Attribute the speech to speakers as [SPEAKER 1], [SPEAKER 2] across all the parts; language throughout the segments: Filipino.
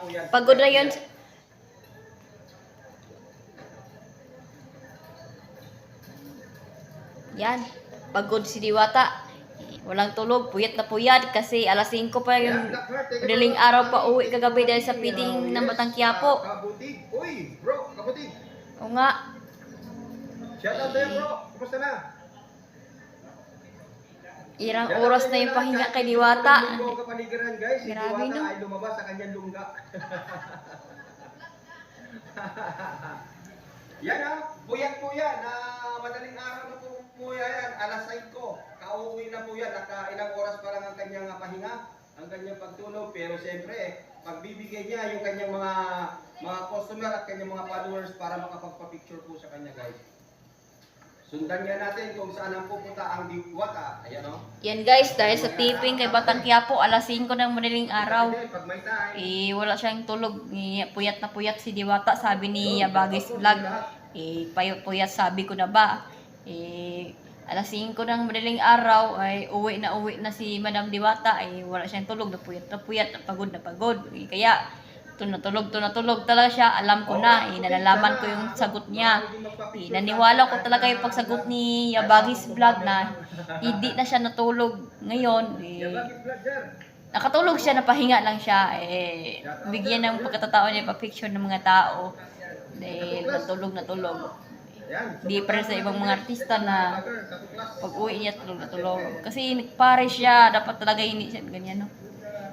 [SPEAKER 1] yan.
[SPEAKER 2] Pagod na yun. Yan. Pagod si Diwata. Walang tulog. Puyat na puyat. Kasi alas 5 pa yung madaling araw pa uwi kagabi dahil sa piting ng Batang Quiapo.
[SPEAKER 1] Kabutig. Uy, bro, kabutig.
[SPEAKER 2] O nga.
[SPEAKER 1] Shout out sa'yo, bro. Kumusta na?
[SPEAKER 2] Irang oras na yung pahinga kay Diwata.
[SPEAKER 1] Linggo kapaligiran, guys. Si
[SPEAKER 2] Grabe,
[SPEAKER 1] Diwata
[SPEAKER 2] no?
[SPEAKER 1] ay lumabas sa kanyang lungga. Yan puyat po yan. Madaling araw na po yan. Alas 5. Kauwi na po yan. Ilang oras pa lang ang kanyang pahinga, ang kanyang pagtulog. Pero siyempre, pagbibigay niya yung kanyang mga customer at kanyang mga followers para makapagpa-picture po sa kanya, guys. Sundan niya natin kung saan ang pupunta ang Diwata. Ayan o.
[SPEAKER 2] Yan guys, dahil sa tipping kay Batang Quiapo, alas 5 ng madaling araw.
[SPEAKER 1] Pag may time.
[SPEAKER 2] Wala siyang tulog. Puyat na puyat si Diwata, sabi ni Yabagis Vlog. Puyat sabi ko na ba. Alas 5 ng madaling araw, ay uwi na si Madam Diwata. Wala siyang tulog, na puyat, pagod na pagod. Kaya, tunatulog talaga siya. Alam ko na, nalalaman ko yung sagot niya. Naniwala ko talaga yung pagsagot ni Yabagis Vlog na hindi na siya natulog ngayon. Nakatulog siya, napahinga lang siya. Bigyan ng pagkatao niya pa-picture ng mga tao. Dahil natulog. Di pa rin sa ibang mga artista na pag uwi niya tulog. Kasi nagpares siya, dapat talaga hindi siya ganyan, no?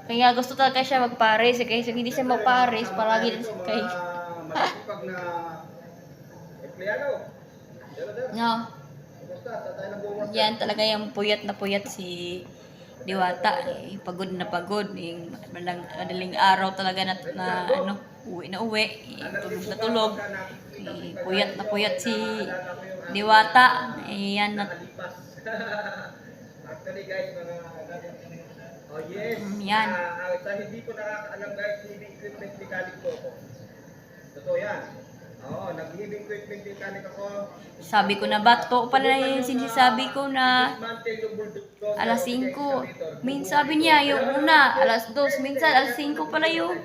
[SPEAKER 2] Kaya gusto talaga siya magpares. Kaya hindi siya magpares, palagi din siya kay...
[SPEAKER 1] Masipag na empleyado.
[SPEAKER 2] No. Yan talaga yung puyat na puyat si Diwata. Pagod na pagod. Madaling araw talaga na uwi na uwi. Tulog na tulog. Puyat na puyat si Diwata. Yan na.
[SPEAKER 1] Actually guys, oh yes.
[SPEAKER 2] Yan.
[SPEAKER 1] Sa hindi ko nakakaalam guys, heavy equipment mechanic po ako. Totoo yan. Oo, nag-heavy equipment mechanic ako.
[SPEAKER 2] Sabi ko na ba, to pala yung sinasabi ko na alas 5. Sabi niya yung una, alas 2. Minsan alas 5 pala yun.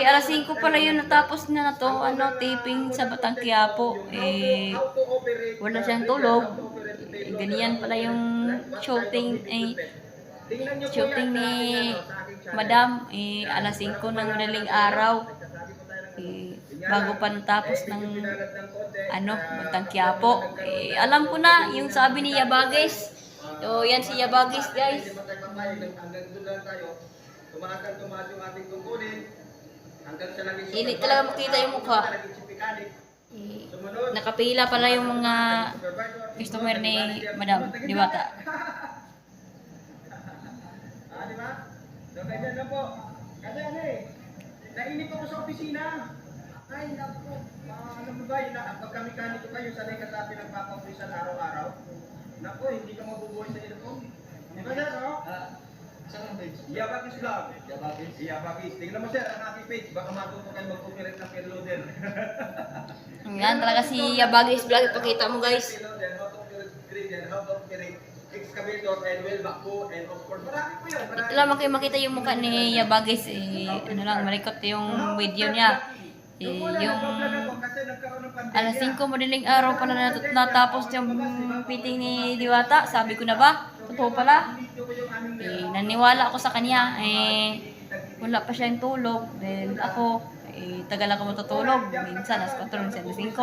[SPEAKER 2] Alas 5 pala yun natapos na to, taping sa Batang Quiapo. Wala siyang tulog. Ganyan pala yung shooting ni Madam. Alas 5 ng madaling araw. Bago pa natapos ng Batang Quiapo. Alam ko na yung sabi ni Yabagis. Yan si Yabagis guys.
[SPEAKER 1] Hanggang doon lang tayo. Tumaas yung ating tungkulin. Hanggang sa naging
[SPEAKER 2] Hindi talaga makita yung mukha. Nakapila pala yung mga customer ni Madam Diwata.
[SPEAKER 1] Di ba? So, ganyan lang po. Kasi nainip ako sa opisina. Ay, naku. Ano mo ba yun? Pagka-mekaniko kayo, sanay ka sa pinagpapawisan araw-araw. Naku, hindi ka mabubuhay sa ilong. Di ba, sir? Saan ang page? Yabagis Vlog. Yabagis. Tingnan mo, sir, ang aking page. Baka matuto kayo mag-operate ng payloader.
[SPEAKER 2] Yan talaga si Yabagis Vlog. Ipakita mo guys.
[SPEAKER 1] Excavator and well backhoe and of course marami po yan.
[SPEAKER 2] Ito lang makita yung mukha ni Yabagis. Malikot yung video niya. Yung alas 5 madaling araw pala natapos yung meeting ni Diwata. Sabi ko na ba? Totoo pala. Naniwala ako sa kanya. Wala pa siyang tulog. Then ako, tagal ako matutulog. Minsan, alas 4, minsan alas 5.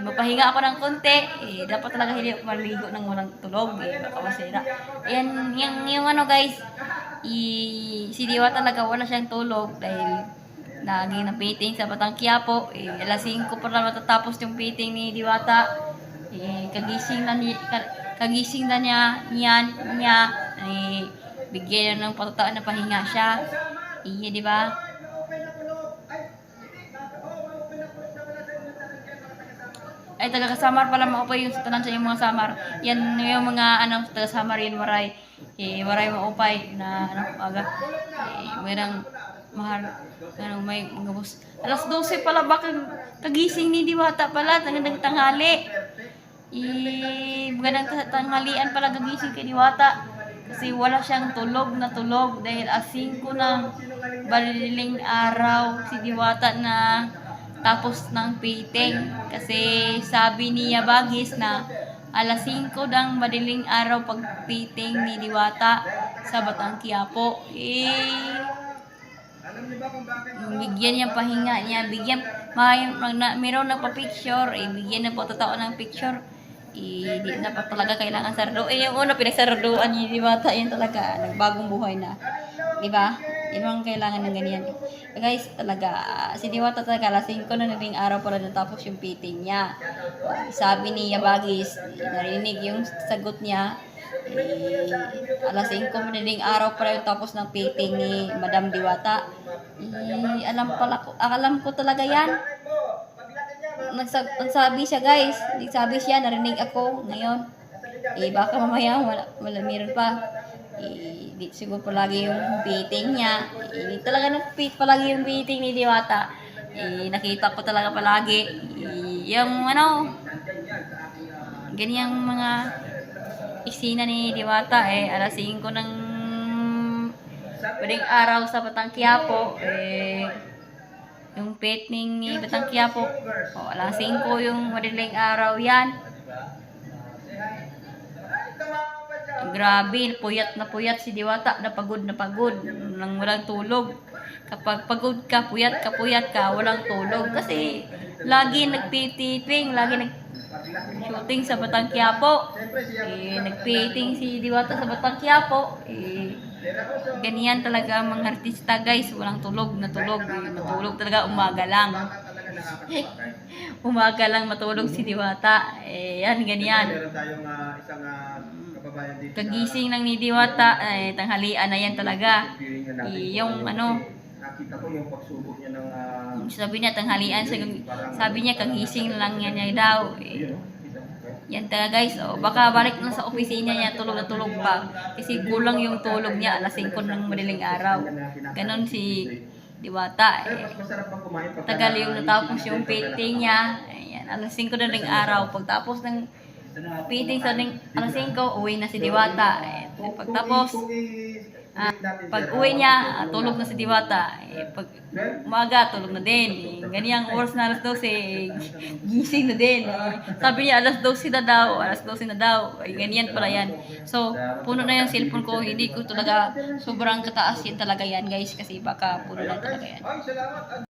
[SPEAKER 2] Mapahinga ako ng konti. Dapat talaga hindi ako maligo ng walang tulog. Baka masira. Yung guys, si Diwa talaga wala siyang tulog dahil lagi na painting sa Batang Quiapo. Alas 5 pa lang matatapos yung painting ni Diwata. Kagising na niya. Bigyan ng patataan na pahinga siya. Di ba? Ay, taga-Samar pala maupay yung tanan sa yung mga Samar. Yan yung mga taga-Samar yun, waray. Waray maupay na aga. Mayroong mahal. May mga bus. Alas 12 pala bakit kagising ni Diwata pala, tangang tanghali. Magandang tanghalian pala gagising kay Diwata. Kasi wala siyang tulog na tulog dahil 5 ng baliling araw si Diwata na tapos ng fitting. Kasi sabi ni Yabagis na 5 ng madaling araw pag fitting ni Diwata sa Batang Quiapo.
[SPEAKER 1] Alam niyo ba kung bakit?
[SPEAKER 2] Bigyan niya pahinga niya, bigyan mayroon na pa picture, bigyan na po totoo ng picture. Di na pa talaga kailangan sardo. Yung una pinagsarduan ni Diwata, yun talaga nagbagong buhay na. Di ba? Ibang kailangan ng ganyan. Guys, talaga si Diwata talaga 5 na naling araw para natapos yung fitting niya. Sabi ni Yabagis, narinig yung sagot niya. 5 madaling araw para yung tapos ng fitting ni Madam Diwata. Alam ko talaga yan. Nagsabi siya guys, nagsabi siya, narinig ako ngayon. Baka mamaya wala meron pa. Di siguro palagi yung fitting niya. Talaga nag-fit palagi yung fitting ni Diwata. Nakita ko talaga palagi. Yung ganyang mga isina ni Diwata 5 ng pwedeng araw sa Batang Quiapo yung fitting ni Batang Quiapo 5 yung madaling araw yan. Grabe, puyat na puyat si Diwata, napagod nang walang tulog. Kapag pagod ka, puyat ka, walang tulog kasi lagi nagtitiping, lagi shooting sa Batang Quiapo. Nagpiting si Diwata sa Batang Quiapo. Ganyan talaga ang mga artista guys, walang tulog na tulog. Matulog talaga umaga lang. Umaga lang matulog si Diwata. Yan, ganyan.
[SPEAKER 1] Meron tayong isang kababayan dito.
[SPEAKER 2] Kagising ng ni Diwata, tanghalian na yan talaga. Yung
[SPEAKER 1] nakita ko yung pagsubok niya ng
[SPEAKER 2] sabi niya tanghalian, sabi niya kagising lang niya daw. Yan talaga guys, baka balik na sa opisina niya, tulog na tulog pa. Kasi kulang yung tulog niya, 5 ng madaling araw. Ganon si Diwata.
[SPEAKER 1] masarap pang kumain pag
[SPEAKER 2] Tagal yung natapos yung fitting niya. Ayan, 5 na ring araw. Pagtapos ng fitting sa 5, uwi na si Diwata. Pagtapos, pag uwi niya, tulog na si Diwata. Pag umaga, tulog na din. Ganyang oras na 12, gising na din. Sabi niya, 12 na daw. Ganyan pala yan. So, puno na yung cellphone ko. Hindi ko talaga sobrang kataas yan talaga yan guys. Kasi baka puno na talaga yan.
[SPEAKER 1] Ay, salamat.